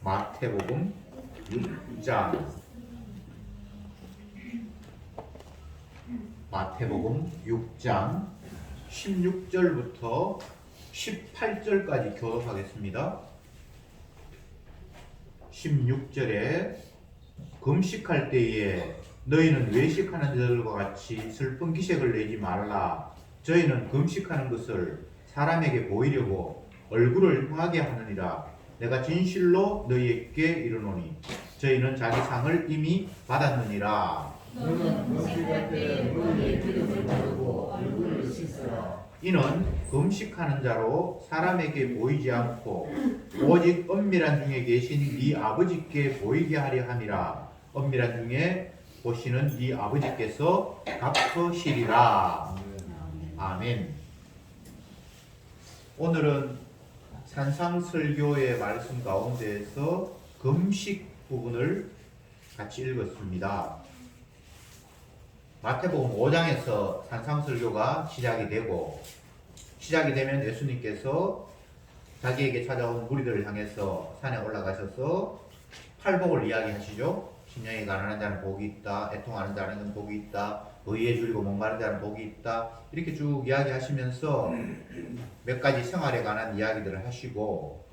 마태복음 6장 마태복음 6장 16절부터 18절까지 교독하겠습니다. 16절에 금식할 때에 너희는 외식하는 자들과 같이 슬픈 기색을 내지 말라. 저희는 금식하는 것을 사람에게 보이려고 얼굴을 흉하게 하느니라. 내가 진실로 너희에게 이르노니 저희는 자기 상을 이미 받았느니라. 너는 금식할 때 너희의 기름을 바르고 얼굴을 씻으라. 이는 금식하는 자로 사람에게 보이지 않고 오직 은밀한 중에 계신 네 아버지께 보이게 하려 함이라. 은밀한 중에 보시는 네 아버지께서 갚으시리라. 아멘. 오늘은 산상설교의 말씀 가운데에서 금식 부분을 같이 읽었습니다. 마태복음 5장에서 산상설교가 시작이 되면 예수님께서 자기에게 찾아온 무리들을 향해서 산에 올라가셔서 팔복을 이야기하시죠. 심령이 가난한 자는 복이 있다. 애통하는 자는 복이 있다. 의에 줄이고 목마른 자는 복이 있다. 이렇게 쭉 이야기하시면서 몇 가지 생활에 관한 이야기들을 하시고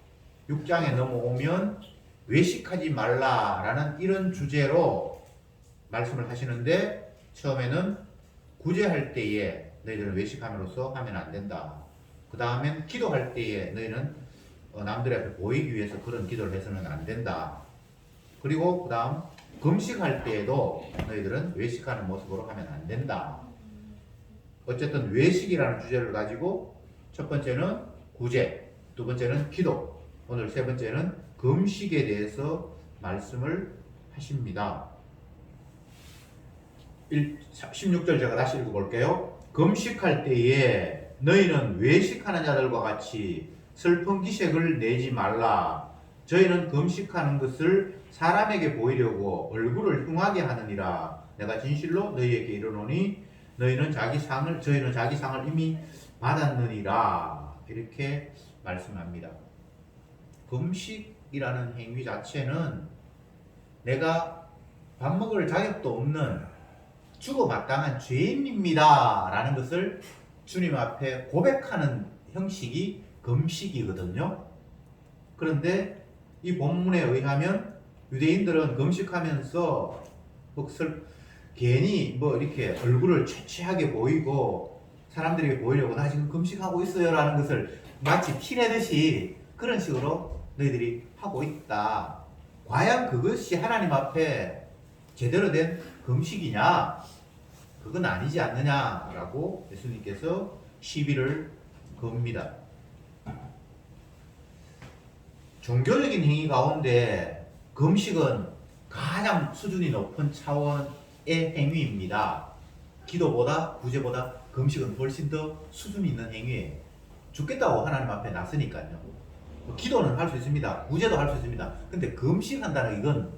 6장에 넘어오면 외식하지 말라라는 이런 주제로 말씀을 하시는데 처음에는 구제할 때에 너희들은 외식함으로써 하면 안 된다. 그 다음엔 기도할 때에 너희는 남들 앞에 보이기 위해서 그런 기도를 해서는 안 된다. 그리고 그 다음 금식할 때에도 너희들은 외식하는 모습으로 하면 안 된다. 어쨌든 외식이라는 주제를 가지고 첫 번째는 구제, 두 번째는 기도, 오늘 세 번째는 금식에 대해서 말씀을 하십니다. 16절 제가 다시 읽어볼게요. 금식할 때에 너희는 외식하는 자들과 같이 슬픈 기색을 내지 말라. 저희는 금식하는 것을 사람에게 보이려고 얼굴을 흉하게 하느니라. 내가 진실로 너희에게 이르노니 저희는 자기 상을 이미 받았느니라. 이렇게 말씀합니다. 금식이라는 행위 자체는 내가 밥 먹을 자격도 없는 죽어마땅한 죄인입니다 라는 것을 주님 앞에 고백하는 형식이 금식이거든요. 그런데 이 본문에 의하면 유대인들은 금식하면서 괜히 이렇게 얼굴을 취취하게 보이고 사람들에게 보이려고 나 지금 금식하고 있어요 라는 것을 마치 티내듯이 그런 식으로 너희들이 하고 있다. 과연 그것이 하나님 앞에 제대로 된 금식이냐? 그건 아니지 않느냐라고 예수님께서 시비를 겁니다. 종교적인 행위 가운데 금식은 가장 수준이 높은 차원의 행위입니다. 기도보다 구제보다 금식은 훨씬 더 수준이 있는 행위예요. 죽겠다고 하나님 앞에 나서니까요. 기도는 할 수 있습니다. 구제도 할 수 있습니다. 근데 금식한다는 이건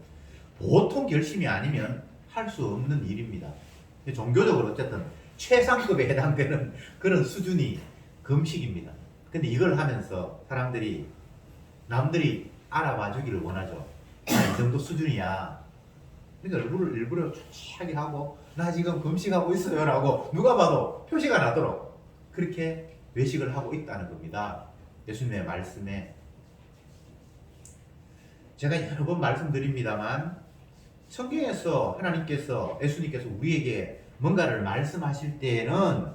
보통 결심이 아니면 할 수 없는 일입니다. 종교적으로 어쨌든 최상급에 해당되는 그런 수준이 금식입니다. 근데 이걸 하면서 사람들이 남들이 알아봐 주기를 원하죠. 이 정도 수준이야. 그러니까 얼굴을 일부러 취하게 하고 나 지금 금식하고 있어요 라고 누가 봐도 표시가 나도록 그렇게 외식을 하고 있다는 겁니다. 예수님의 말씀에 제가 여러 번 말씀드립니다만 성경에서 예수님께서 우리에게 뭔가를 말씀하실 때에는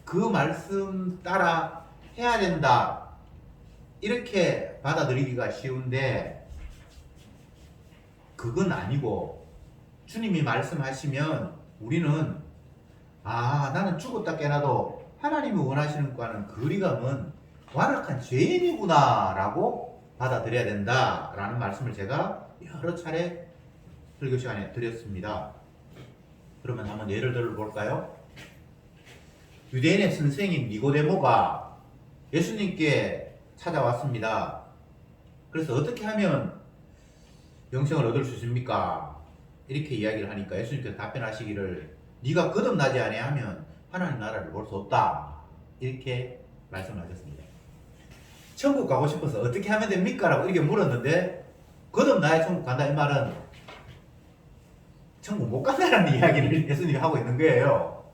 그 말씀 따라 해야 된다 이렇게 받아들이기가 쉬운데 그건 아니고 주님이 말씀하시면 우리는 나는 죽었다 깨나도 하나님이 원하시는 것과는 거리가 먼 완악한 죄인이구나 라고 받아들여야 된다라는 말씀을 제가 여러 차례 설교 시간에 드렸습니다. 그러면 한번 예를 들어 볼까요? 유대인의 선생인 니고데모가 예수님께 찾아왔습니다. 그래서 어떻게 하면 영생을 얻을 수 있습니까? 이렇게 이야기를 하니까 예수님께서 답변하시기를 네가 거듭나지 아니하면 하나님 나라를 볼 수 없다. 이렇게 말씀하셨습니다. 천국 가고 싶어서 어떻게 하면 됩니까? 라고 이렇게 물었는데 거듭나야 천국 간다 이 말은 천국 못 간다라는 이야기를 예수님이 하고 있는 거예요.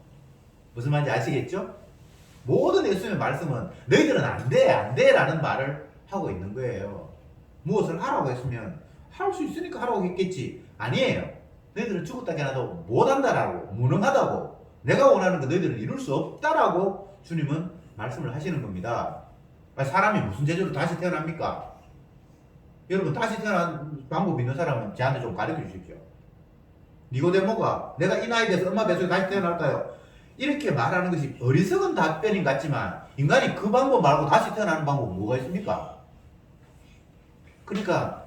무슨 말인지 아시겠죠? 모든 예수님의 말씀은 너희들은 안 돼, 안 돼 라는 말을 하고 있는 거예요. 무엇을 하라고 했으면 할 수 있으니까 하라고 했겠지. 아니에요. 너희들은 죽었다 깨어나도 못한다라고, 무능하다고, 내가 원하는 거 너희들은 이룰 수 없다라고 주님은 말씀을 하시는 겁니다. 사람이 무슨 재주로 다시 태어납니까? 여러분 다시 태어난 방법 있는 사람은 저한테 좀 가르쳐 주십시오. 니고데모가 내가 이 나이 돼서 엄마 뱃속에 다시 태어날까요? 이렇게 말하는 것이 어리석은 답변인 것 같지만 인간이 그 방법 말고 다시 태어나는 방법은 뭐가 있습니까? 그러니까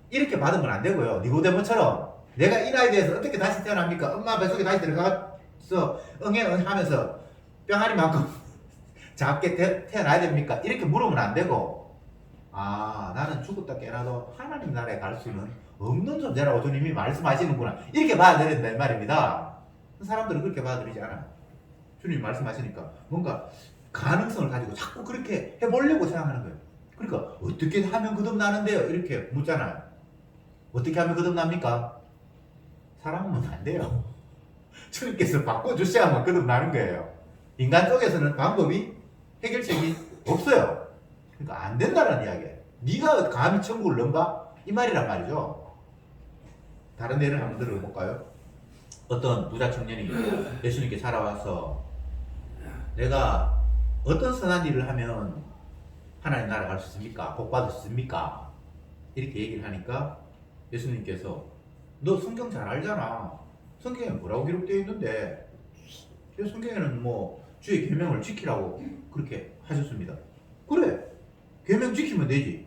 이렇게 받으면 안 되고요. 니고데모처럼 내가 이 나이 돼서 어떻게 다시 태어납니까? 엄마 뱃속에 다시 들어가서 응애 하면서 뿅아리만큼 작게 태어나야 됩니까? 이렇게 물으면 안 되고 나는 죽었다 깨어나도 하나님 나라에 갈 수는 없는 존재라고 주님이 말씀하시는구나 이렇게 봐야 된다 이 말입니다. 사람들은 그렇게 받아들이지 않아요. 주님이 말씀하시니까 뭔가 가능성을 가지고 자꾸 그렇게 해보려고 생각하는 거예요. 그러니까 어떻게 하면 거듭나는데요? 이렇게 묻잖아요. 어떻게 하면 거듭납니까? 사람은 안 돼요. 주님께서 바꿔주셔야만 거듭나는 거예요. 인간 쪽에서는 방법이 해결책이 없어요. 그러니까 안 된다는 이야기예요. 네가 감히 천국을 넘가? 이 말이란 말이죠. 다른 예를 한번 들어볼까요? 어떤 부자 청년이 예수님께 살아와서 내가 어떤 선한 일을 하면 하나님 나라 갈 수 있습니까? 복 받을 수 있습니까? 이렇게 얘기를 하니까 예수님께서 너 성경 잘 알잖아. 성경에 뭐라고 기록되어 있는데 성경에는 뭐 주의 계명을 지키라고 그렇게 하셨습니다. 그래 계명 지키면 되지.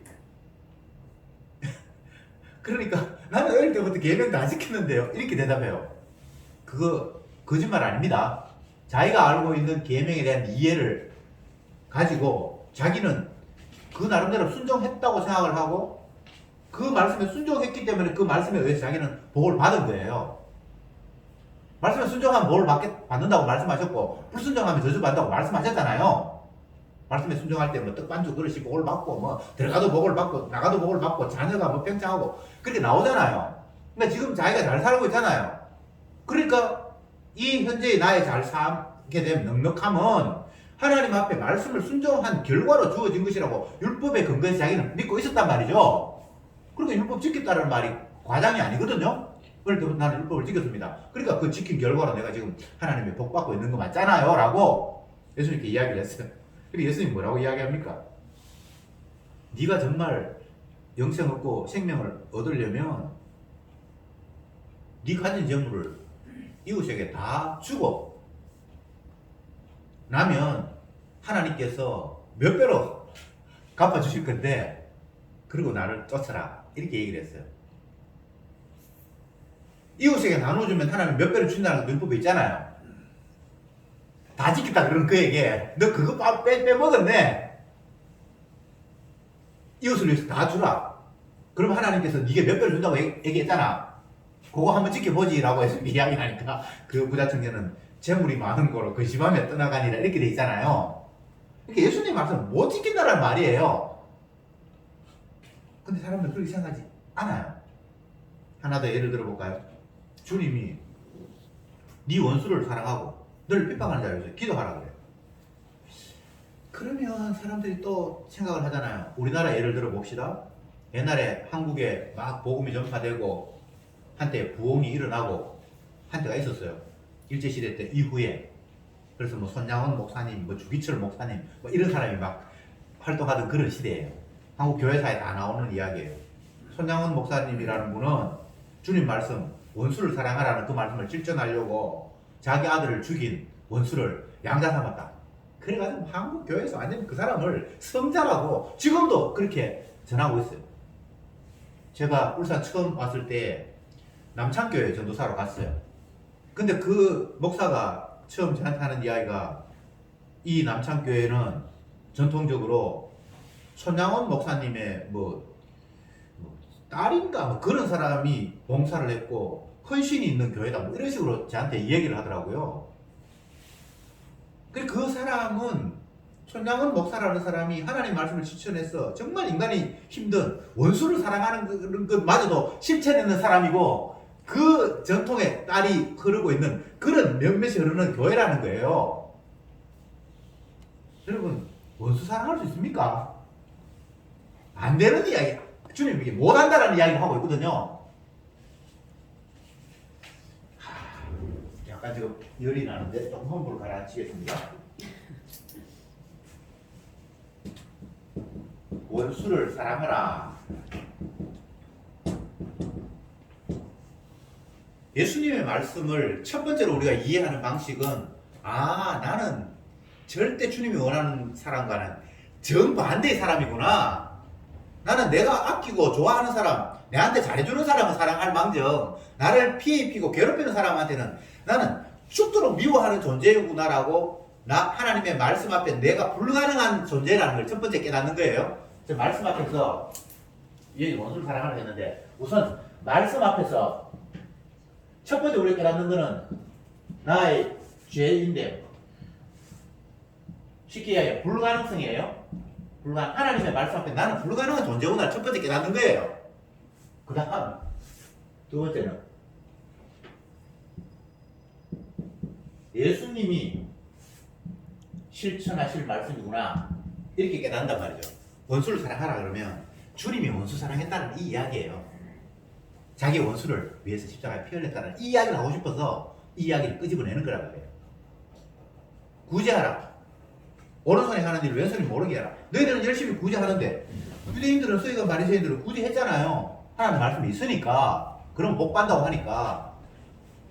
그러니까 나는 어릴 때부터 계명도 안 지켰는데요 이렇게 대답해요. 그거 거짓말 아닙니다. 자기가 알고 있는 계명에 대한 이해를 가지고 자기는 그 나름대로 순종했다고 생각을 하고 그 말씀에 순종했기 때문에 그 말씀에 의해서 자기는 복을 받은 거예요. 말씀에 순종하면 복을 받는다고 말씀하셨고 불순종하면 저주받는다고 말씀하셨잖아요. 말씀에 순종할 때 뭐 떡반죽 그릇이 복을 받고 뭐 들어가도 복을 받고 나가도 복을 받고 자녀가 뭐 평창하고 그렇게 나오잖아요. 근데 지금 자기가 잘 살고 있잖아요. 그러니까 이 현재의 나에 잘 살게 되면 넉넉함은 하나님 앞에 말씀을 순종한 결과로 주어진 것이라고 율법의 근거에서 자기는 믿고 있었단 말이죠. 그러니까 율법 지켰다는 말이 과장이 아니거든요. 어릴 때부터 나는 율법을 지켰습니다. 그러니까 그 지킨 결과로 내가 지금 하나님의 복 받고 있는 거 맞잖아요 라고 예수님께 이야기를 했어요. 그리고 예수님 뭐라고 이야기합니까? 네가 정말 영생 얻고 생명을 얻으려면 네 가진 재물을 이웃에게 다 주고 나면 하나님께서 몇 배로 갚아주실 건데 그리고 나를 쫓아라 이렇게 얘기를 했어요. 이웃에게 나눠주면 하나님 몇 배로 준다는 율법이 있잖아요. 다 지켰다 그러는 그에게 너 그거 빼먹었네. 이웃을 위해서 다 주라. 그럼 하나님께서 네게 몇 배로 준다고 얘기했잖아. 그거 한번 지켜보지 라고 해서 이야기하니까 그 부자 청년은 재물이 많은 거로 그 집안에 떠나가니라 이렇게 돼 있잖아요. 그러니까 예수님 말씀은 못 지킨다는 말이에요. 근데 사람들은 그렇게 생각하지 않아요. 하나 더 예를 들어볼까요? 주님이 네 원수를 사랑하고 너를 핍박하는 자를 위해서 기도하라 그래요. 그러면 사람들이 또 생각을 하잖아요. 우리나라 예를 들어 봅시다. 옛날에 한국에 막 복음이 전파되고 한때 부흥이 일어나고 한때가 있었어요. 일제시대 때 이후에. 그래서 뭐 손양원 목사님, 뭐 주기철 목사님 뭐 이런 사람이 막 활동하던 그런 시대예요. 한국 교회사에 다 나오는 이야기예요. 손양원 목사님이라는 분은 주님 말씀 원수를 사랑하라는 그 말씀을 실천하려고 자기 아들을 죽인 원수를 양자 삼았다. 그래가지고 한국 교회에서 완전 그 사람을 성자라고 지금도 그렇게 전하고 있어요. 제가 울산 처음 왔을 때 남창교회 전도사로 갔어요. 근데 그 목사가 처음 저한테 하는 이야기가 이 남창교회는 전통적으로 손양원 목사님의 뭐 딸인가 뭐 그런 사람이 봉사를 했고 헌신이 있는 교회다 뭐 이런 식으로 저한테 이 얘기를 하더라고요. 그 사람은 손양은 목사라는 사람이 하나님 말씀을 실천해서 정말 인간이 힘든 원수를 사랑하는 것마저도 실천하는 사람이고 그 전통에 딸이 흐르고 있는 그런 몇몇이 흐르는 교회라는 거예요. 여러분 원수 사랑할 수 있습니까? 안 되는 이야기. 주님 이게 못한다라는 이야기를 하고 있거든요. 약간 지금 열이 나는데 조금 환불 가라앉히겠습니다. 원수를 사랑하라. 예수님의 말씀을 첫 번째로 우리가 이해하는 방식은 나는 절대 주님이 원하는 사람과는 정반대의 사람이구나. 나는 내가 아끼고 좋아하는 사람, 내한테 잘해주는 사람은 사랑할 망정 나를 피해 입히고 괴롭히는 사람한테는 나는 죽도록 미워하는 존재구나라고 하나님의 말씀 앞에 내가 불가능한 존재라는 걸 첫 번째 깨닫는 거예요. 말씀 앞에서 원수를 사랑하라 했는데 우선 말씀 앞에서 첫 번째 우리가 깨닫는 거는 나의 죄인데 쉽게 이야기해 불가능성이에요. 하나님의 말씀 앞에 나는 불가능한 존재구나 첫 번째 깨닫는 거예요. 그 다음 두 번째는 예수님이 실천하실 말씀이구나 이렇게 깨닫는단 말이죠. 원수를 사랑하라 그러면 주님이 원수 사랑했다는 이 이야기예요. 자기 원수를 위해서 십자가에 피 흘렸다는 이 이야기를 하고 싶어서 이 이야기를 끄집어내는 거란 말이에요. 구제하라. 오른손에 하는 일을 왼손이 모르게 하라. 너희들은 열심히 구제하는데 유대인들은 서기관 바리새인들은 구제했잖아요. 하나님 말씀이 있으니까. 그럼 복 받는다고 하니까.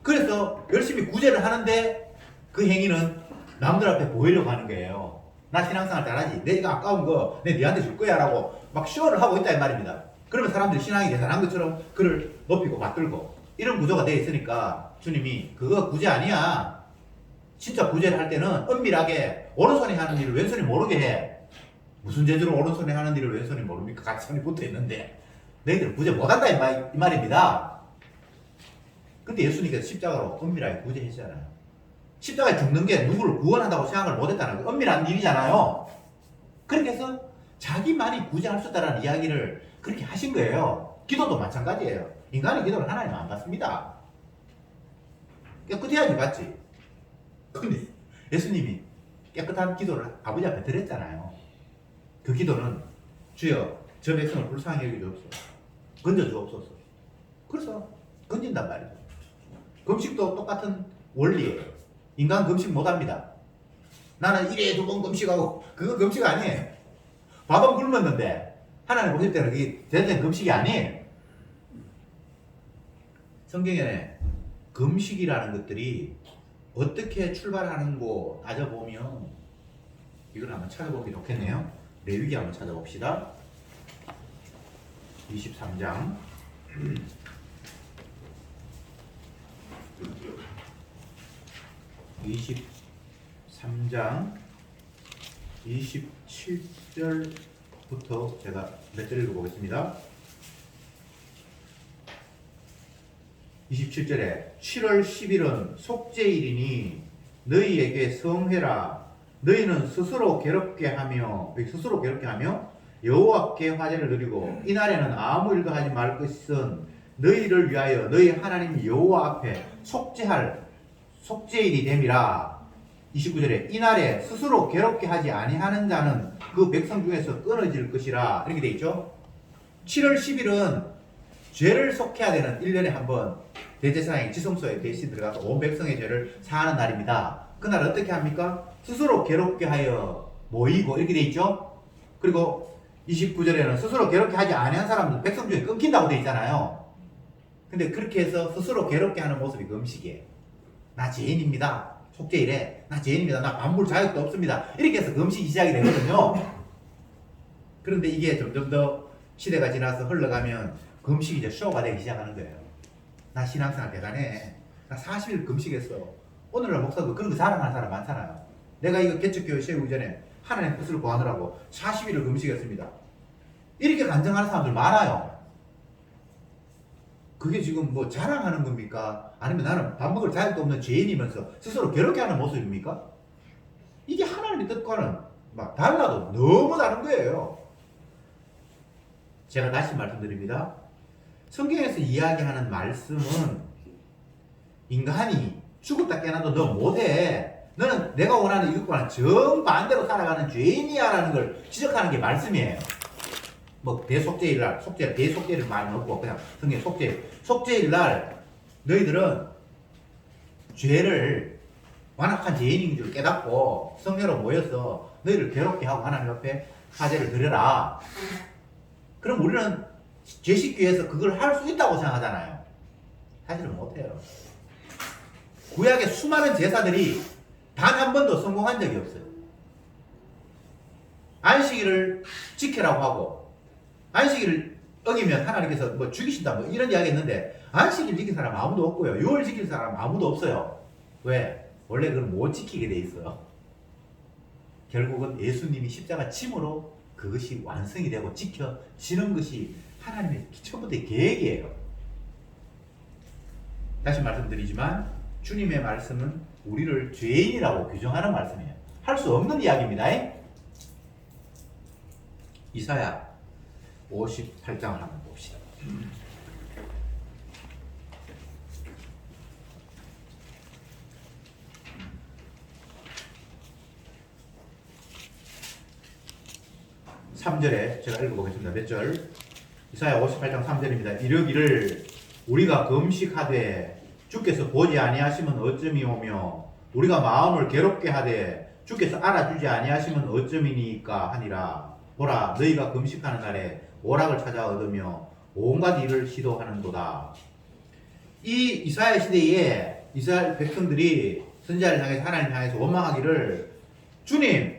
그래서 열심히 구제를 하는데 그 행위는 남들 앞에 보이려고 하는 거예요. 나 신앙생활 잘하지. 내가 아까운 거 내 니한테 줄 거야 라고 막 쇼를 하고 있다 이 말입니다. 그러면 사람들이 신앙이 대단한 것처럼 그를 높이고 받들고 이런 구조가 되어 있으니까 주님이 그거 구제 아니야. 진짜 구제를 할 때는 은밀하게 오른손에 하는 일을 왼손이 모르게 해. 무슨 재주로 오른손에 하는 일을 왼손이 모릅니까? 같이 손이 붙어 있는데 너희들 구제 못한다 이 말입니다. 근데 예수님께서 십자가로 은밀하게 구제했잖아요. 십자가에 죽는 게 누구를 구원한다고 생각을 못했다는 거 은밀한 일이잖아요. 그렇게 해서 자기만이 구제할 수 있다는 이야기를 그렇게 하신 거예요. 기도도 마찬가지예요. 인간의 기도를 하나님 안 받습니다. 깨끗해야지 받지. 근데 예수님이 깨끗한 기도를 아버지 앞에 드렸잖아요. 그 기도는 주여 저 백성을 불쌍히 여기주옵소서. 건져주옵소서. 그래서 건진단 말이죠. 금식도 똑같은 원리예요. 인간 금식 못합니다. 나는 1회에 2번 금식하고 그거 금식 아니에요. 밥은 굶었는데 하나님 보실 때는 그게 제대로 금식이 아니에요. 성경에 금식이라는 것들이 어떻게 출발하는고 따져보면 이걸 한번 찾아보기 좋겠네요. 레위기 한번 찾아봅시다. 23장 23장 27절부터 제가 몇 절 읽어보겠습니다. 27절에 7월 10일은 속죄일이니 너희에게 성회라. 너희는 스스로 괴롭게 하며 여호와께 화제를 드리고 이날에는 아무 일도 하지 말 것은 너희를 위하여 너희 하나님 여호와 앞에 속죄할 속죄일이 됨이라. 29절에 이날에 스스로 괴롭게 하지 아니하는 자는 그 백성 중에서 끊어질 것이라. 이렇게 돼 있죠. 7월 10일은 죄를 속해야 되는 1년에 한 번 대제사장이 지성소에 대신 들어가서 온 백성의 죄를 사하는 날입니다. 그날 어떻게 합니까? 스스로 괴롭게 하여 모이고 이렇게 돼 있죠. 그리고 29절에는 스스로 괴롭게 하지 아니한 사람은 백성 중에 끊긴다고 돼 있잖아요. 근데 그렇게 해서 스스로 괴롭게 하는 모습이 금식이에요. 나 죄인입니다. 속죄일에 나 죄인입니다. 나 반물 자격도 없습니다. 이렇게 해서 금식이 시작이 되거든요. 그런데 이게 점점 더 시대가 지나서 흘러가면 금식이 이제 쇼가 되기 시작하는 거예요. 나 신앙생활 대단해. 나 40일 금식했어. 오늘날 목사도 그런 거 자랑하는 사람 많잖아요. 내가 이거 개척교회 세우기 전에 하나님 뜻을 구하느라고 40일을 금식했습니다. 이렇게 간증하는 사람들 많아요. 그게 지금 뭐 자랑하는 겁니까? 아니면 나는 밥 먹을 자격도 없는 죄인이면서 스스로 괴롭게 하는 모습입니까? 이게 하나님의 뜻과는 막 달라도 너무 다른 거예요. 제가 다시 말씀드립니다. 성경에서 이야기하는 말씀은 인간이 죽었다 깨어나도 너 못해. 너는 내가 원하는 이것과는 정반대로 살아가는 죄인이야라는 걸 지적하는 게 말씀이에요. 뭐 대속죄일 대속죄를 많이 넣고 그냥 성경 속죄일 날 너희들은 죄를 완악한 죄인인 줄 깨닫고 성례로 모여서 너희를 괴롭게 하고 하나님 앞에 화제를 드려라. 그럼 우리는 죄 씻기 위해서 그걸 할 수 있다고 생각하잖아요. 사실은 못해요. 구약의 수많은 제사들이 단 한 번도 성공한 적이 없어요. 안식일을 지키라고 하고 안식일을 어기면 하나님께서 뭐 죽이신다 뭐 이런 이야기 했는데 안식일 지킨 사람 아무도 없고요. 6월 지킨 사람 아무도 없어요. 왜? 원래 그걸 못 지키게 돼 있어요. 결국은 예수님이 십자가 침으로 그것이 완성이 되고 지켜지는 것이 하나님의 처음부터 계획이에요. 다시 말씀드리지만 주님의 말씀은 우리를 죄인이라고 규정하는 말씀이에요. 할 수 없는 이야기입니다. 이사야 58장을 한번 봅시다. 삼 절에 제가 읽어보겠습니다. 몇 절? 이사야 58장 3절입니다. 이르기를 우리가 금식하되 주께서 보지 아니하시면 어쩌미오며 우리가 마음을 괴롭게 하되 주께서 알아주지 아니하시면 어쩌미니까 하니라. 보라 너희가 금식하는 날에 오락을 찾아 얻으며 온갖 일을 시도하는도다. 이 이스라엘 시대에 이스라엘 백성들이 선지자를 향해서 하나님 향해서 원망하기를 주님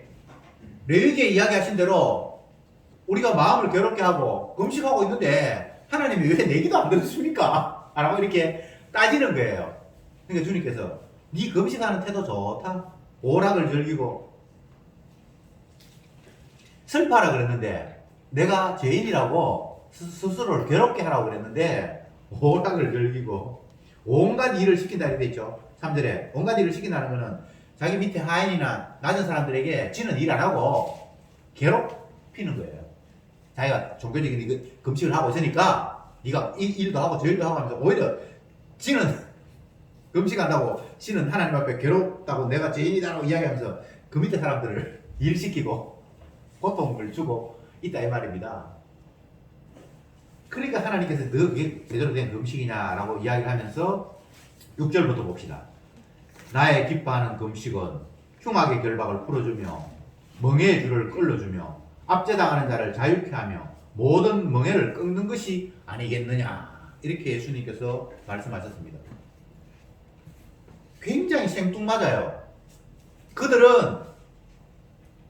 레위기에 이야기하신 대로 우리가 마음을 괴롭게 하고 금식하고 있는데 하나님이 왜 내 기도 안 들으십니까? 라고 이렇게 따지는 거예요. 그러니까 주님께서 네 금식하는 태도 좋다. 오락을 즐기고 슬퍼하라 그랬는데 내가 죄인이라고 스스로를 괴롭게 하라고 그랬는데 오락을 즐기고 온갖 일을 시킨다 이렇게 돼 있죠. 3절에 온갖 일을 시킨다는 거는 자기 밑에 하인이나 낮은 사람들에게 지는 일 안 하고 괴롭히는 거예요. 자기가 종교적인 금식을 하고 있으니까 네가 이 일도 하고 저 일도 하고 하면서 오히려 지는 금식한다고 지는 하나님 앞에 괴롭다고 내가 죄인이다라고 이야기하면서 그 밑에 사람들을 일시키고 고통을 주고 있다 이 말입니다. 그러니까 하나님께서 너 그게 제대로 된 금식이냐라고 이야기를 하면서 6절부터 봅시다. 나의 기뻐하는 금식은 흉악의 결박을 풀어주며 멍에의 줄을 끌어주며 압제당하는 자를 자유케 하며 모든 멍에를 끊는 것이 아니겠느냐 이렇게 예수님께서 말씀하셨습니다. 굉장히 생뚱맞아요. 그들은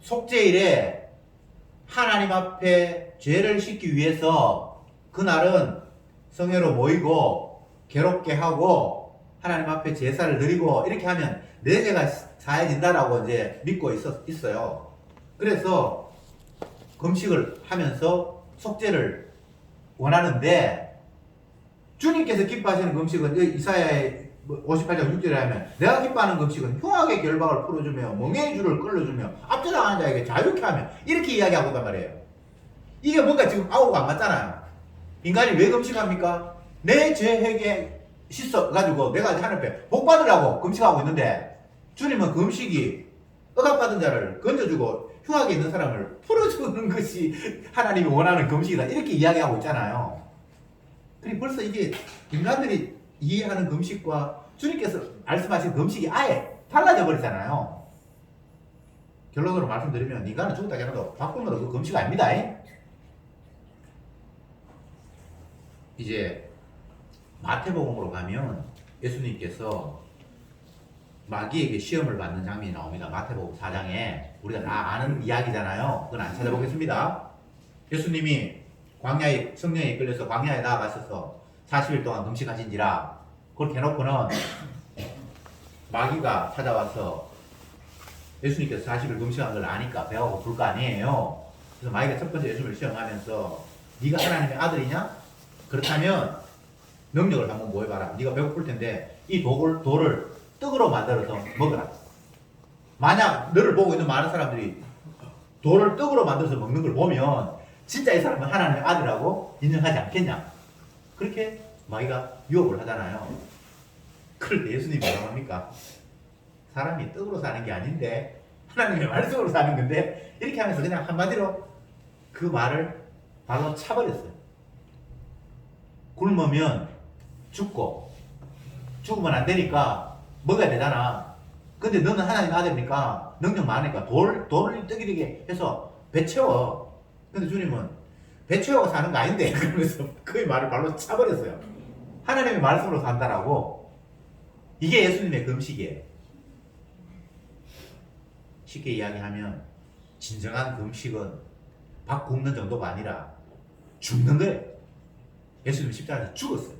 속죄일에 하나님 앞에 죄를 씻기 위해서 그날은 성회로 모이고 괴롭게 하고 하나님 앞에 제사를 드리고 이렇게 하면 내 죄가 사해진다라고 이제 믿고 있어요. 그래서 금식을 하면서 속죄를 원하는데 주님께서 기뻐하시는 금식은 이사야의 58장 6절에 하면 내가 기뻐하는 금식은 흉악의 결박을 풀어주며 멍에의 줄을 끌어주며 압제당하는 자에게 자유케 하며 이렇게 이야기하고 있단 말이에요. 이게 뭔가 지금 아우가 안 맞잖아요. 인간이 왜 금식합니까? 내 죄 회개 씻어가지고 내가 하나님 앞에 복 받으라고 금식하고 있는데 주님은 금식이 억압받은 자를 건져주고 흉하게 있는 사람을 풀어주는 것이 하나님이 원하는 금식이다 이렇게 이야기하고 있잖아요. 그리고 벌써 이게 인간들이 이해하는 금식과 주님께서 말씀하신 금식이 아예 달라져 버리잖아요. 결론으로 말씀드리면 인간은 죽었다 깨어나도 바꾸면 그 금식 아닙니다. 이제 마태복음으로 가면 예수님께서 마귀에게 시험을 받는 장면이 나옵니다. 마태복음 4장에 우리가 다 아는 이야기잖아요. 그건 안 찾아보겠습니다. 예수님이 광야에 성령에 이끌려서 광야에 나아가셔서 40일 동안 금식하신지라 그렇게 해놓고는 마귀가 찾아와서 예수님께서 40일 금식한 걸 아니까 배가 고플 거 아니에요. 그래서 마귀가 첫 번째 예수님을 시험하면서 네가 하나님의 아들이냐? 그렇다면 능력을 한번 모여봐라. 네가 배고플 텐데 이 돌을 떡으로 만들어서 먹어라. 만약 너를 보고 있는 많은 사람들이 돌을 떡으로 만들어서 먹는 걸 보면 진짜 이 사람은 하나님의 아들이라고 인정하지 않겠냐? 그렇게 마귀가 유혹을 하잖아요. 그럴 때 예수님이 뭐라고 합니까? 사람이 떡으로 사는 게 아닌데 하나님의 말씀으로 사는 건데, 이렇게 하면서 그냥 한마디로 그 말을 발로 차버렸어요. 굶으면 죽고 죽으면 안 되니까 먹어야 되잖아. 근데 너는 하나님 아들이니까 능력 많으니까 돌을 떡이 되게 해서 배 채워. 근데 주님은 배 채워가 사는 거 아닌데 그러면서 그 말을 발로 차버렸어요. 하나님의 말씀으로 산다라고. 이게 예수님의 금식이에요. 쉽게 이야기하면 진정한 금식은 밥 굶는 정도가 아니라 죽는 거예요. 예수님 십자가에서 죽었어요.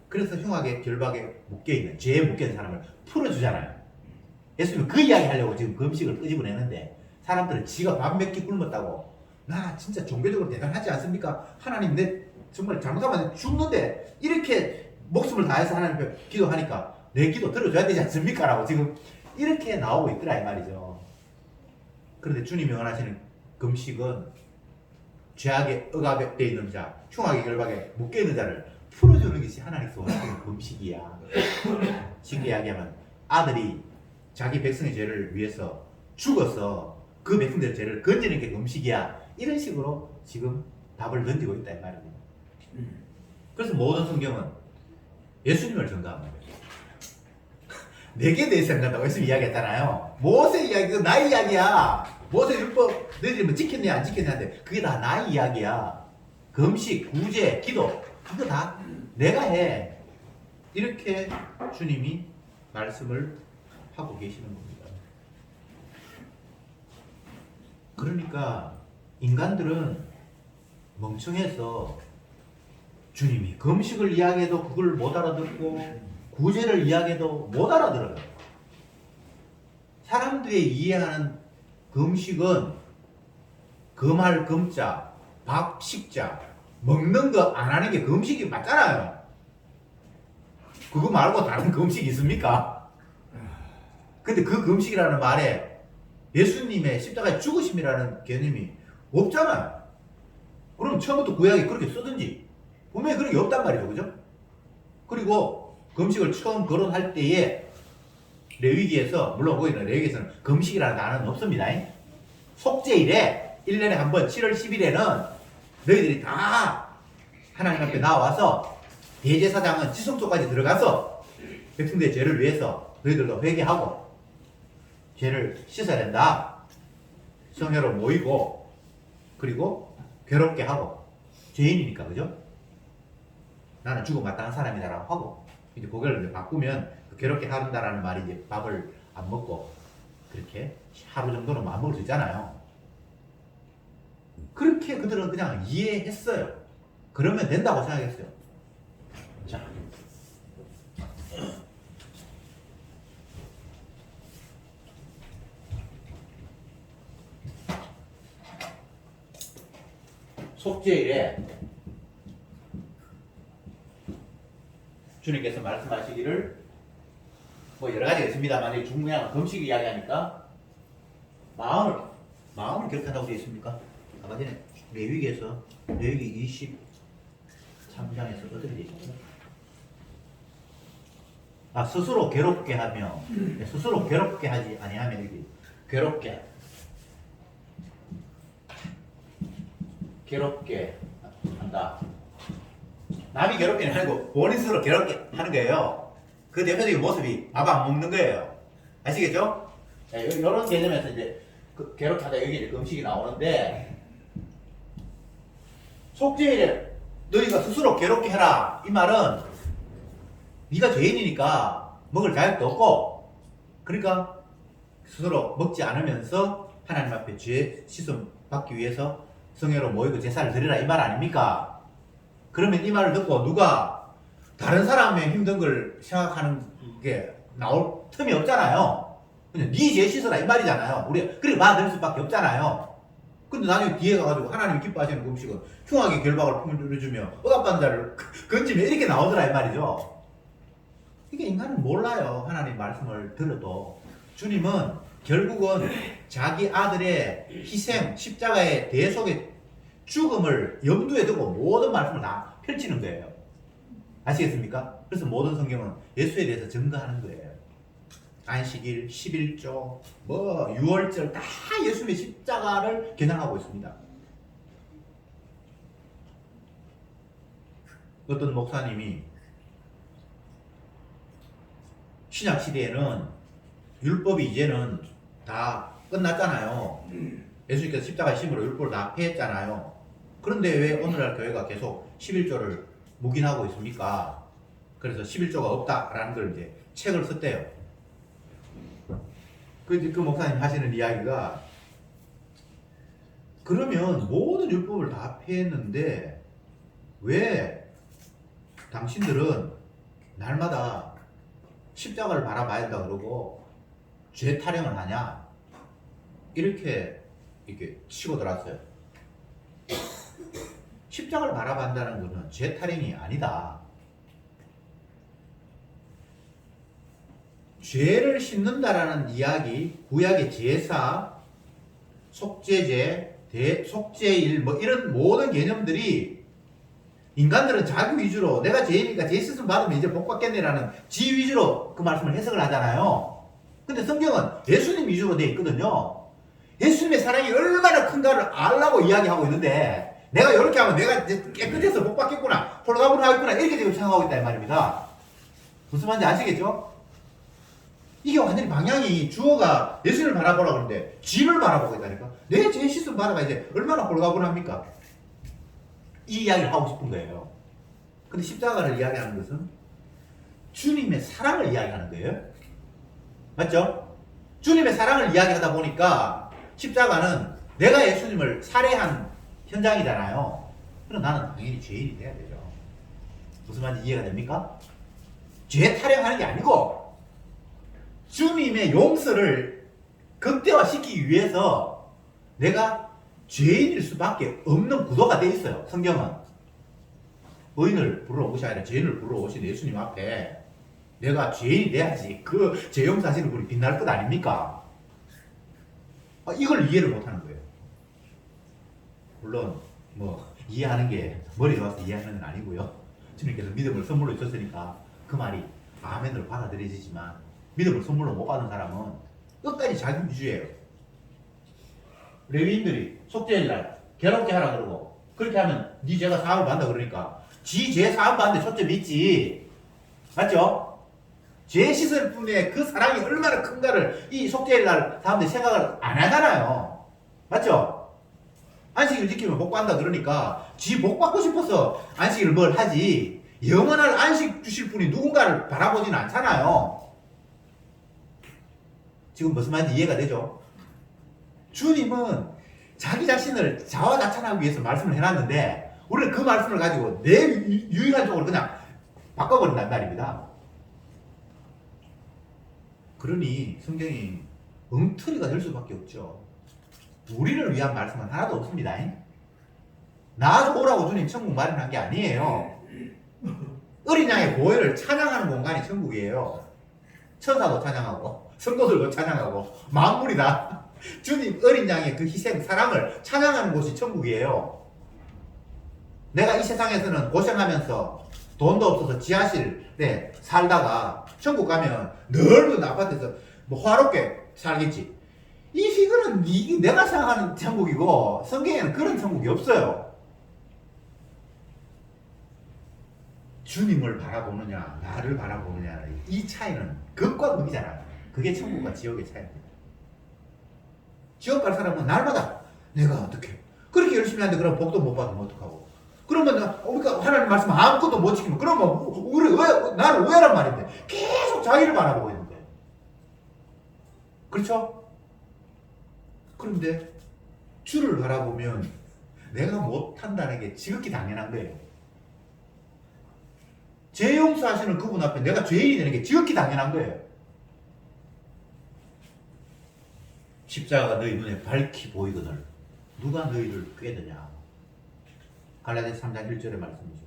그래서 흉악의 결박에 묶여있는, 죄에 묶여있는 사람을 풀어주잖아요. 예수님은 그 이야기 하려고 지금 금식을 끄집어내는데, 사람들은 지가 밥 몇 끼 굶었다고, 나 진짜 종교적으로 대단하지 않습니까? 하나님 내 정말 잘못하면 죽는데 이렇게 목숨을 다해서 하나님 앞에 기도하니까 내 기도 들어줘야 되지 않습니까? 라고 지금 이렇게 나오고 있더라 이 말이죠. 그런데 주님이 원하시는 금식은 죄악에 억압되어 있는 자, 흉악의 결박에 묶여있는 자를 풀어주는 것이 하나님께서 원하시는 금식이야. 쉽게 이야기하면 아들이 자기 백성의 죄를 위해서 죽어서 그 백성들의 죄를 건지는 게 금식이야. 이런 식으로 지금 답을 던지고 있다 이 말입니다. 그래서 모든 성경은 예수님을 전가합니다. 내게 대해서 전가한다고 예수님 이야기했잖아요. 모세 이야기, 그 나의 이야기야. 모세 율법 너희들이 뭐 지켰냐 안 지켰냐 하는데 그게 다 나의 이야기야. 금식, 구제, 기도 그거 다 내가 해. 이렇게 주님이 말씀을 하고 계시는 겁니다. 그러니까 인간들은 멍청해서 주님이 금식을 이야기해도 그걸 못 알아듣고 구제를 이야기해도 못 알아들어요. 사람들이 이해하는 금식은 금할 금자, 밥 식자, 먹는 거 안 하는 게 금식이 맞잖아요. 그거 말고 다른 금식이 있습니까? 근데 그 금식이라는 말에 예수님의 십자가의 죽으심이라는 개념이 없잖아요. 그럼 처음부터 구약에 그렇게 쓰든지. 분명히 그런 게 없단 말이죠. 그죠? 그리고 금식을 처음 거론할 때에 레위기에서, 물론 거기는 레위기에서는 금식이라는 단어는 없습니다. 속죄일에 1년에 한 번 7월 10일에는 너희들이 다 하나님 앞에 나와서 대제사장은 지성소까지 들어가서 백성들의 죄를 위해서 너희들도 회개하고 죄를 씻어야 된다. 성회로 모이고 그리고 괴롭게 하고 죄인이니까 그죠? 나는 죽어 마땅한 사람이다라고 하고 이제 고개를 이제 바꾸면 괴롭게 한다라는 말이 이제 밥을 안 먹고 그렇게 하루 정도는 안 먹을 수 있잖아요. 그렇게 그들은 그냥 이해했어요. 그러면 된다고 생각했어요. 자. 속죄일에 주님께서 말씀하시기를 뭐 여러 가지가 있습니다만 중요한 금식 이야기하니까 마음을 기억한다고 되어 있습니까? 아까 전에 레위기에서 레위기 23장에서 어떻게 되어 있습니까? 스스로 괴롭게 하며 스스로 괴롭게 하지 아니하면 여기 괴롭게 한다. 남이 괴롭히는 아니고 본인 스스로 괴롭게 하는 거예요. 그 대표적인 모습이 밥 안 먹는 거예요. 아시겠죠? 이런 개념에서 이제 그 괴롭게 하다 여기 이제 금식이 나오는데 속죄일에 너희가 스스로 괴롭게 해라. 이 말은 네가 죄인이니까 먹을 자격도 없고 그러니까 스스로 먹지 않으면서 하나님 앞에 죄 씻음 받기 위해서 성회로 모이고 제사를 드리라 이 말 아닙니까? 그러면 이 말을 듣고 누가 다른 사람의 힘든 걸 생각하는 게 나올 틈이 없잖아요. 그냥 네 죄 씻어라 이 말이잖아요. 우리 그렇게 받아들일 수밖에 없잖아요. 근데 나중에 뒤에 가가지고 하나님이 기뻐하시는 금식은 흉악의 결박을 품어주며 억압받는 자를 건지며 이렇게 나오더라 이 말이죠. 이게 인간은 몰라요. 하나님 말씀을 들어도 주님은 결국은 자기 아들의 희생, 십자가의 대속의 죽음을 염두에 두고 모든 말씀을 다 펼치는 거예요. 아시겠습니까? 그래서 모든 성경은 예수에 대해서 증거하는 거예요. 안식일, 11조, 뭐 유월절 다 예수님의 십자가를 겨냥하고 있습니다. 어떤 목사님이 신약 시대에는 율법이 이제는 다 끝났잖아요. 예수님께서 십자가의 힘으로 율법을 다 폐했잖아요. 그런데 왜 오늘날 교회가 계속 11조를 묵인하고 있습니까? 그래서 11조가 없다라는 걸 이제 책을 썼대요. 그 목사님 하시는 이야기가, 그러면 모든 율법을 다 폐했는데 왜 당신들은 날마다 십자가를 바라봐야 한다 그러고 죄 타령을 하냐? 이렇게 치고 들었어요. 십자가를 바라본다는 것은 죄 타령이 아니다. 죄를 씻는다라는 이야기, 구약의 제사, 속죄제, 속죄일 뭐 이런 모든 개념들이 인간들은 자기 위주로 내가 죄인이니까 죄 씻음 받으면 이제 복 받겠네라는 지 위주로 그 말씀을 해석을 하잖아요. 근데 성경은 예수님 위주로 되어 있거든요. 예수님의 사랑이 얼마나 큰가를 알라고 이야기하고 있는데, 내가 이렇게 하면 내가 깨끗해서 복 받겠구나, 홀가분 하겠구나, 이렇게 지금 생각하고 있다 이 말입니다. 무슨 말인지 아시겠죠? 이게 완전히 방향이, 주어가 예수님을 바라보라고 하는데 죄를 바라보고 있다니까. 내 죄 씻음 받아가 이제 얼마나 홀가분합니까? 이 이야기를 하고 싶은 거예요. 근데 십자가를 이야기하는 것은 주님의 사랑을 이야기하는 거예요. 맞죠? 주님의 사랑을 이야기하다 보니까 십자가는 내가 예수님을 살해한 현장이잖아요. 그럼 나는 당연히 죄인이 돼야 되죠. 무슨 말인지 이해가 됩니까? 죄 타령하는 게 아니고 주님의 용서를 극대화시키기 위해서 내가 죄인일 수밖에 없는 구도가 돼 있어요. 성경은 의인을 불러오시 아니라 죄인을 불러오신 예수님 앞에 내가 죄인이 돼야지 그 죄 용서하시는 분이 빛날 것 아닙니까? 이걸 이해를 못하는 거예요. 물론 뭐 이해하는 게 머리 좋아서 이해하는 건 아니고요. 주님께서 믿음을 선물로 주셨으니까 그 말이 아멘으로 받아들여지지만, 믿음을 선물로 못 받은 사람은 끝까지 자기 위주예요. 레위인들이 속죄일날 괴롭게 하라 그러고, 그렇게 하면 네 죄가 사함을 받는다 그러니까 지 죄 사함 받는데 초점 있지. 맞죠? 죄 씻을 뿐에 그 사랑이 얼마나 큰가를 이 속죄일날 사람들이 생각을 안 하잖아요. 맞죠? 안식일 지키면 복 받는다 그러니까 지 복 받고 싶어서 안식일을 뭘 하지, 영원한 안식 주실 분이 누군가를 바라보지는 않잖아요. 지금 무슨 말인지 이해가 되죠? 주님은 자기 자신을 자화자찬하기 위해서 말씀을 해놨는데 우리는 그 말씀을 가지고 내 유익한 쪽으로 그냥 바꿔버린단 말입니다. 그러니 성경이 엉터리가 될 수밖에 없죠. 우리를 위한 말씀은 하나도 없습니다. 나아서 오라고 주님 천국 마련한 게 아니에요. 어린 양의 보혈을 찬양하는 공간이 천국이에요. 천사도 찬양하고 성도들도 찬양하고 만물이 다 주님 어린 양의 그 희생 사랑을 찬양하는 곳이 천국이에요. 내가 이 세상에서는 고생하면서 돈도 없어서 지하실에 살다가 천국 가면 넓은 아파트에서 뭐 화롭게 살겠지. 이거는 내가 생각하는 천국이고 성경에는 그런 천국이 없어요. 주님을 바라보느냐 나를 바라보느냐, 이 차이는 극과 극이잖아요. 그게 천국과 지옥의 차이입니다. 지옥 갈 사람은 날마다 내가 어떻게 그렇게 열심히 하는데 그럼 복도 못 받으면 어떡하고, 그러면 우리가 하나님 말씀 아무것도 못 지키면 그러면 우리 나는 왜란 말인데 계속 자기를 바라보고 있는 거예요. 그렇죠? 그런데 주를 바라보면 내가 못한다는 게 지극히 당연한 거예요. 죄 용서하시는 그분 앞에 내가 죄인이 되는 게 지극히 당연한 거예요. 십자가가 너희 눈에 밝히 보이거늘 누가 너희를 꾀드냐. 갈라디아서 3장 1절의 말씀이죠.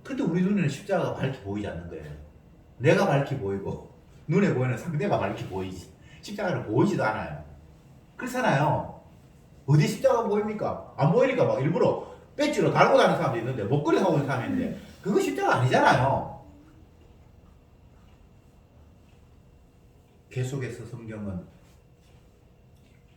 근데 우리 눈에는 십자가가 밝히 보이지 않는 거예요. 내가 밝히 보이고 눈에 보이는 상대가 이렇게 보이지. 십자가는 보이지도 않아요. 그렇잖아요. 어디 십자가 보입니까? 안 보이니까 막 일부러 배지로 달고 다니는 사람도 있는데, 목걸이 하고 있는 사람이 있는데, 그거 십자가 아니잖아요. 계속해서 성경은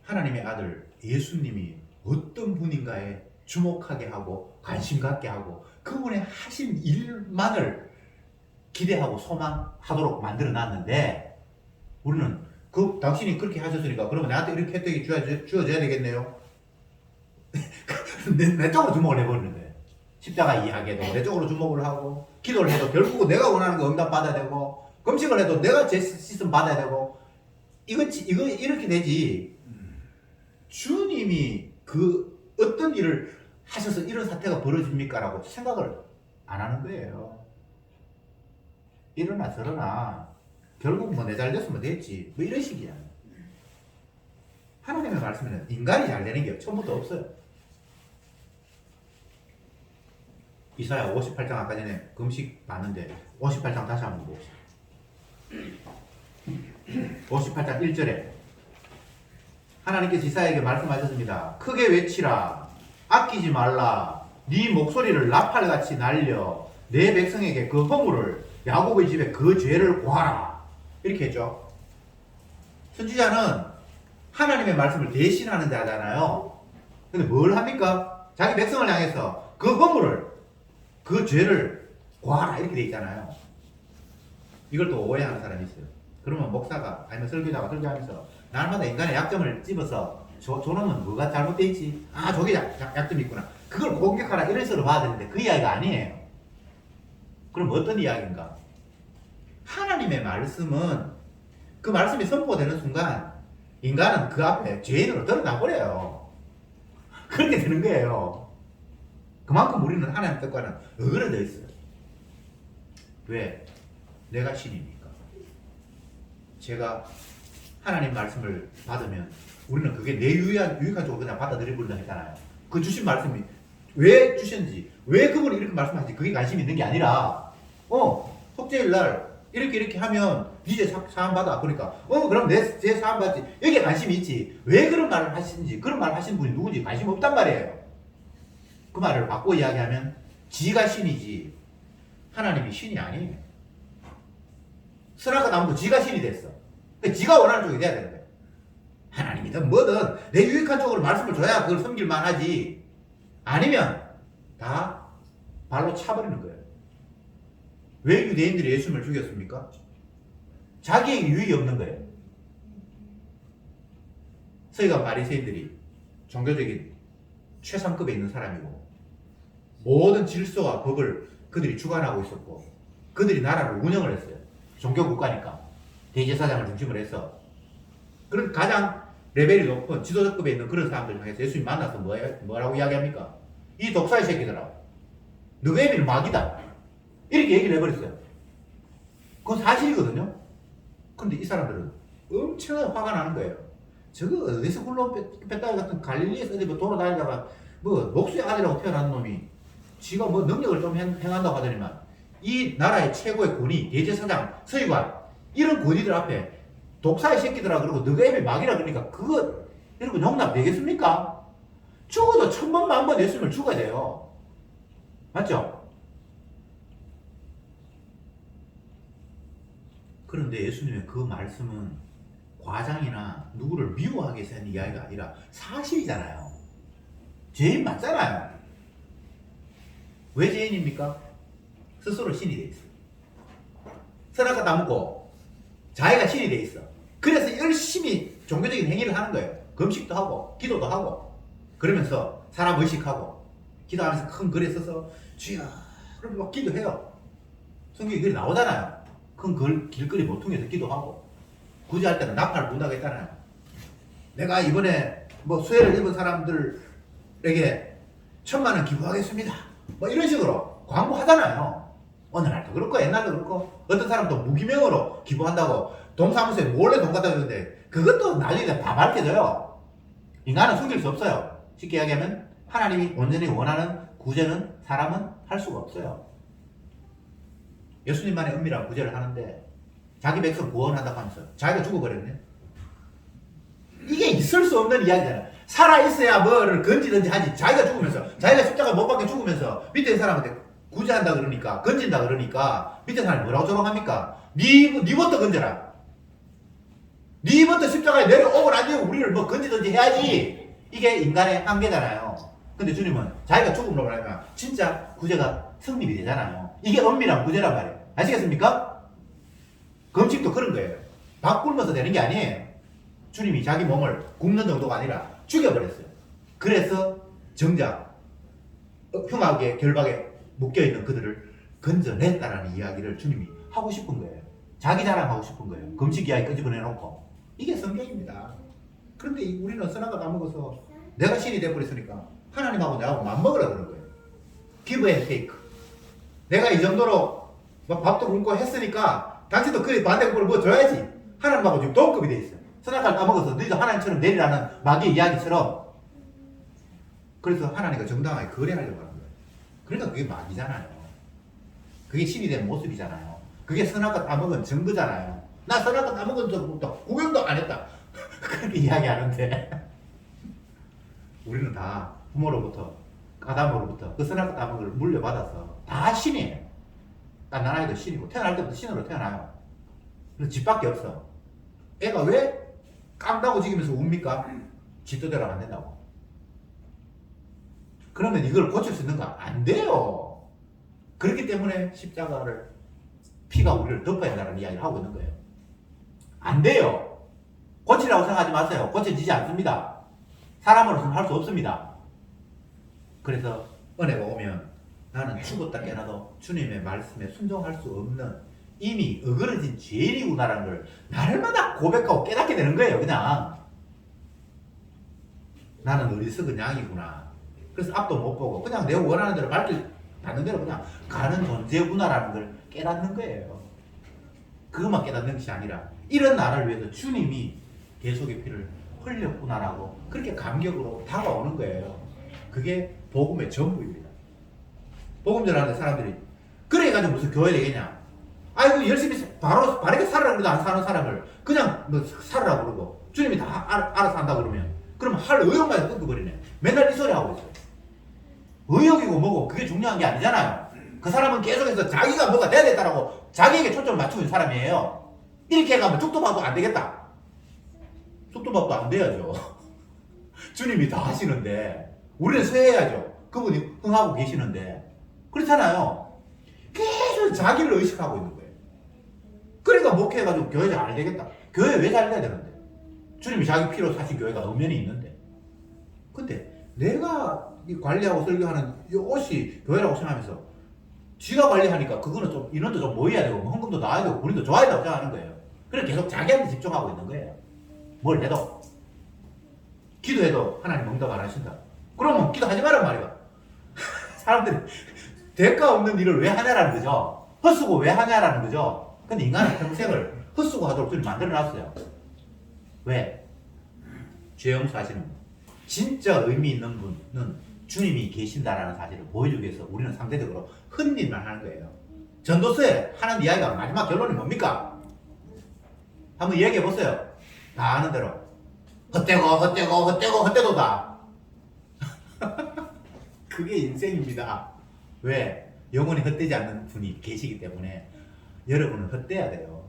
하나님의 아들 예수님이 어떤 분인가에 주목하게 하고 관심 갖게 하고 그분의 하신 일만을 기대하고 소망하도록 만들어 놨는데, 우리는 당신이 그렇게 하셨으니까 그러면 나한테 이렇게 혜택이 주어져야 되겠네요. 내 쪽으로 주목을 해버리는 거예요. 십자가 이야기에도 내 쪽으로 주목을 하고, 기도를 해도 결국은 내가 원하는 거 응답 받아야 되고, 금식을 해도 내가 제 시스템 받아야 되고, 이거 이렇게 되지. 주님이 그 어떤 일을 하셔서 이런 사태가 벌어집니까? 라고 생각을 안 하는 거예요. 이러나 저러나 결국 뭐 내 잘 됐으면 됐지, 뭐 이런 식이야. 하나님의 말씀에는 인간이 잘 되는 게 처음부터 없어요. 이사야 58장 아까 전에 금식 봤는데 58장 다시 한번 봅시다. 58장 1절에 하나님께서 이사야에게 말씀하셨습니다. 크게 외치라, 아끼지 말라, 네 목소리를 나팔같이 날려 내 백성에게 그 허물을, 야곱의 집에 그 죄를 고하라. 이렇게 했죠. 선지자는 하나님의 말씀을 대신하는 자잖아요. 근데 뭘 합니까? 자기 백성을 향해서 그 허물을, 그 죄를 고하라 이렇게 돼 있잖아요. 이걸 또 오해하는 사람이 있어요. 그러면 목사가 아니면 설교자가 설교하면서 날마다 인간의 약점을 집어서 저놈은 뭐가 잘못돼 있지? 아, 저게 약점이 있구나. 그걸 공격하라 이런 식으로 봐야 되는데 그 이야기가 아니에요. 그럼 어떤 이야기인가? 하나님의 말씀은 그 말씀이 선포되는 순간 인간은 그 앞에 죄인으로 드러나버려요. 그렇게 되는 거예요. 그만큼 우리는 하나님 뜻과는 어그러져 있어요. 왜? 내가 신이니까. 제가 하나님 말씀을 받으면 우리는 그게 내 유익한 쪽으로 그냥 받아들여 버린다 했잖아요. 그 주신 말씀이 왜 주셨는지, 왜 그분이 이렇게 말씀하시지, 그게 관심이 있는 게 아니라, 속죄일 날 이렇게 하면 이제 사함 받아. 그러니까 그럼 제 사함 받지. 여기에 관심이 있지. 왜 그런 말을 하시는지, 그런 말을 하신 분이 누군지 관심 없단 말이에요. 그 말을 바꿔 이야기하면 지가 신이지 하나님이 신이 아니에요. 선악과 나무도 지가 신이 됐어. 그러니까 지가 원하는 쪽이 돼야 되는 거예요. 하나님이든 뭐든 내 유익한 쪽으로 말씀을 줘야 그걸 섬길만 하지. 아니면 다 발로 차버리는 거예요. 왜 유대인들이 예수님을 죽였습니까? 자기에게 유익이 없는 거예요. 서기관 바리새인들이 종교적인 최상급에 있는 사람이고, 모든 질서와 법을 그들이 주관하고 있었고, 그들이 나라를 운영을 했어요. 종교국가니까 대제사장을 중심으로 해서. 그런 가장 레벨이 높은 지도자급에 있는 그런 사람들 향해서 예수님 만나서 뭐라고 이야기합니까? 이 독사의 새끼들아, 너가 애미는 마귀다, 이렇게 얘기를 해버렸어요. 그건 사실이거든요. 근데 이 사람들은 엄청나게 화가 나는 거예요. 저거 어디서 굴러 뺐다가 같은 갈릴리에서 어디 돌아다니다가 목수의 아들이라고 태어난 놈이 지가 능력을 좀 행한다고 하더니만, 이 나라의 최고의 권위, 대제사장, 서기관, 이런 권위들 앞에 독사의 새끼들아 그러고 너가 애미 막이라 그러니까 그거 이러고 용납 되겠습니까? 죽어도 1000번 만번 예수님을 죽어야 돼요. 맞죠? 그런데 예수님의 그 말씀은 과장이나 누구를 미워하기 위해서 하는 이야기가 아니라 사실이잖아요. 죄인 맞잖아요. 왜 죄인입니까? 스스로 신이 돼 있어. 선악과 따먹고 자기가 신이 돼 있어. 그래서 열심히 종교적인 행위를 하는 거예요. 금식도 하고 기도도 하고 그러면서 사람 의식하고 기도하면서 큰 글에 써서 주여 그럼 막 기도해요. 성경에 글이 나오잖아요. 큰 길거리 모퉁이에서 기도하고, 굳이 할 때는 나팔을 분다고 했잖아요. 내가 이번에 수혜를 입은 사람들에게 1000만원 기부하겠습니다, 이런 식으로 광고하잖아요. 어느 날도 그렇고 옛날도 그렇고, 어떤 사람도 무기명으로 기부한다고 동사무소에 몰래 돈 갖다 주는데 그것도 나중에 다 밝혀져요. 인간은 숨길 수 없어요. 쉽게 이야기하면 하나님이 온전히 원하는 구제는 사람은 할 수가 없어요. 예수님만의 은밀한 구제를 하는데 자기 백성 구원한다고 하면서 자기가 죽어버렸네. 이게 있을 수 없는 이야기잖아. 살아있어야 뭐를 건지든지 하지. 자기가 죽으면서, 자기가 십자가 못 박혀 죽으면서 밑에 사람한테 구제한다 그러니까, 건진다 그러니까 밑에 사람이 뭐라고 조롱합니까? 니부터 건져라. 니부터 십자가에 내려오고 난 뒤에 우리를 뭐 건지든지 해야지. 이게 인간의 한계잖아요. 근데 주님은 자기가 죽음으로 말하면 진짜 구제가 성립이 되잖아요. 이게 엄밀한 구제란 말이에요. 아시겠습니까? 금식도 그런 거예요. 밥 굶어서 되는 게 아니에요. 주님이 자기 몸을 굶는 정도가 아니라 죽여버렸어요. 그래서 정작 흉악의 결박에 묶여있는 그들을 건져냈다라는 이야기를 주님이 하고 싶은 거예요. 자기 자랑하고 싶은 거예요. 금식 이야기 끄집어내놓고. 이게 성경입니다. 그런데 우리는 선악과 다 먹어서 내가 신이 돼버렸으니까 하나님하고 나하고 맞먹으라 그런 거예요. give and take. 내가 이 정도로 막 밥도 굶고 했으니까 당신도 그 반대급으로 뭐 줘야지. 하나님하고 지금 동급이 돼 있어요. 선악과를 까먹어서 너희도 하나님처럼 내리라는 마귀의 이야기처럼. 그래서 하나님과 정당하게 거래하려고 하는 거예요. 그러니까 그게 마귀잖아요. 그게 신이 된 모습이잖아요. 그게 선악과 까먹은 증거잖아요. 나 선악과 까먹은 적 없다. 구경도 안 했다. 그렇게 이야기하는데 우리는 다 부모로부터 아담으로부터 그 선악과 까먹은 걸 물려받아서 다 신이에요. 갓난아이도 신이고 태어날 때부터 신으로 태어나요. 그래서 집밖에 없어. 애가 왜 깡다고 지기면서 웁니까? 지 뜻대로 안 된다고. 그러면 이걸 고칠 수 있는가? 안 돼요. 그렇기 때문에 십자가를 피가 우리를 덮어야 한다는 이야기를 하고 있는 거예요. 안 돼요. 고치라고 생각하지 마세요. 고쳐지지 않습니다. 사람으로서는 할 수 없습니다. 그래서 은혜가 오면 나는 죽었다 깨나도 주님의 말씀에 순종할 수 없는 이미 어그러진 죄인이구나라는 걸 날마다 고백하고 깨닫게 되는 거예요. 그냥 나는 어리석은 양이구나. 그래서 앞도 못 보고 그냥 내가 원하는 대로 발길 닿는 대로 그냥 가는 존재구나라는 걸 깨닫는 거예요. 그것만 깨닫는 것이 아니라 이런 나를 위해서 주님이 대속의 피를 흘렸구나라고 그렇게 감격으로 다가오는 거예요. 그게 복음의 전부입니다. 복음 전하는데 사람들이 그래 가지고 무슨 교회 되겠냐? 아이고 열심히 바르게 살아라 그래도 안 사는 사람을 그냥 뭐 살아라 그러고 주님이 다 알아서 한다 그러면 그럼 할 의욕만 끊겨버리네. 맨날 이 소리 하고 있어요. 의욕이고 뭐고 그게 중요한 게 아니잖아요. 그 사람은 계속해서 자기가 뭐가 돼야 되겠다라고 자기에게 초점을 맞추고 있는 사람이에요. 이렇게 가면 죽도 밥도 안 되겠다. 죽도 밥도 안 돼야죠. 주님이 다 하시는데 우리는 쇠해야죠. 그분이 흥하고 계시는데 그렇잖아요. 계속 자기를 의식하고 있는 거예요. 그러니까 목회해가지고 교회 잘 안 되겠다. 교회 왜 잘 돼야 되는데? 주님이 자기 피로 사신 교회가 엄연히 있는데. 근데 내가 관리하고 설교하는 이 옷이 교회라고 생각하면서 지가 관리하니까 그거는 좀 인원도 좀 모여야 되고 헌금도 나와야 되고 우리도 좋아야 된다고 생각하는 거예요. 그래서 계속 자기한테 집중하고 있는 거예요. 뭘 해도. 기도해도 하나님 응답 안 하신다. 그러면 기도하지 말란 말이야. 사람들이 대가 없는 일을 왜 하냐라는 거죠. 헛수고 왜 하냐라는 거죠. 근데 인간은 평생을 헛수고 하도록 주님 만들어놨어요. 왜? 죄 용서하시는 분. 진짜 의미 있는 분은 주님이 계신다라는 사실을 보여주기 위해서 우리는 상대적으로 헛일만 하는 거예요. 전도서에 하는 이야기가 마지막 결론이 뭡니까? 한번 이야기해보세요. 다 아는 대로 헛되도다. 그게 인생입니다. 왜? 영원히 헛되지 않는 분이 계시기 때문에 여러분은 헛돼야 돼요.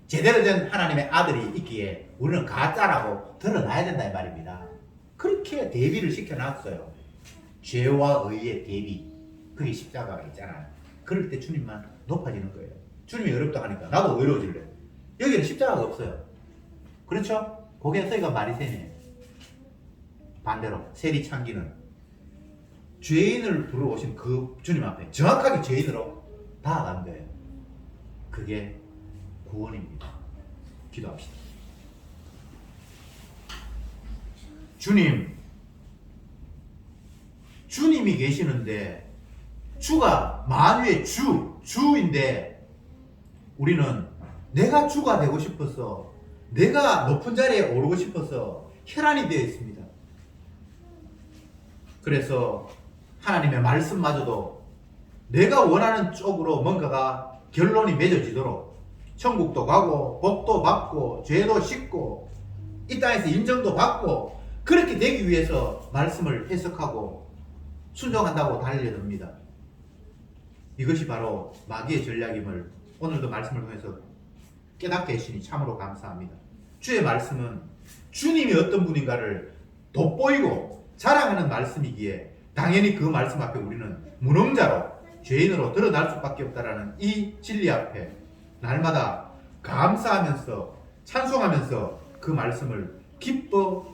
제대로 된 하나님의 아들이 있기에 우리는 가짜라고 드러나야 된다 이 말입니다. 그렇게 대비를 시켜놨어요. 죄와 의의 대비. 그게 십자가가 있잖아요. 그럴 때 주님만 높아지는 거예요. 주님이 어렵다 하니까 나도 어려워질래. 여기는 십자가가 없어요. 그렇죠? 거기에 서기가 바리새인이에요. 반대로 세리 창기는 죄인을 부르오신 그 주님 앞에 정확하게 죄인으로 다가간 거예요. 그게 구원입니다. 기도합시다. 주님이 계시는데 주가 만유의 주인데 우리는 내가 주가 되고 싶어서 내가 높은 자리에 오르고 싶어서 혈안이 되어 있습니다. 그래서 하나님의 말씀마저도 내가 원하는 쪽으로 뭔가가 결론이 맺어지도록 천국도 가고 복도 받고 죄도 씻고 이 땅에서 인정도 받고 그렇게 되기 위해서 말씀을 해석하고 순종한다고 달려듭니다. 이것이 바로 마귀의 전략임을 오늘도 말씀을 통해서 깨닫게 해주시니 참으로 감사합니다. 주의 말씀은 주님이 어떤 분인가를 돋보이고 자랑하는 말씀이기에 당연히 그 말씀 앞에 우리는 무능자로 죄인으로 드러날 수밖에 없다라는 이 진리 앞에 날마다 감사하면서 찬송하면서 그 말씀을 기뻐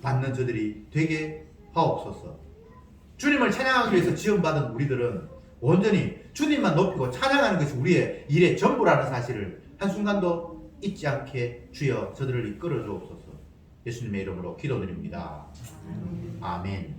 받는 저들이 되게 하옵소서. 주님을 찬양하기 위해서 지원받은 우리들은 온전히 주님만 높이고 찬양하는 것이 우리의 일의 전부라는 사실을 한순간도 잊지 않게 주여 저들을 이끌어 주옵소서. 예수님의 이름으로 기도드립니다. 아멘.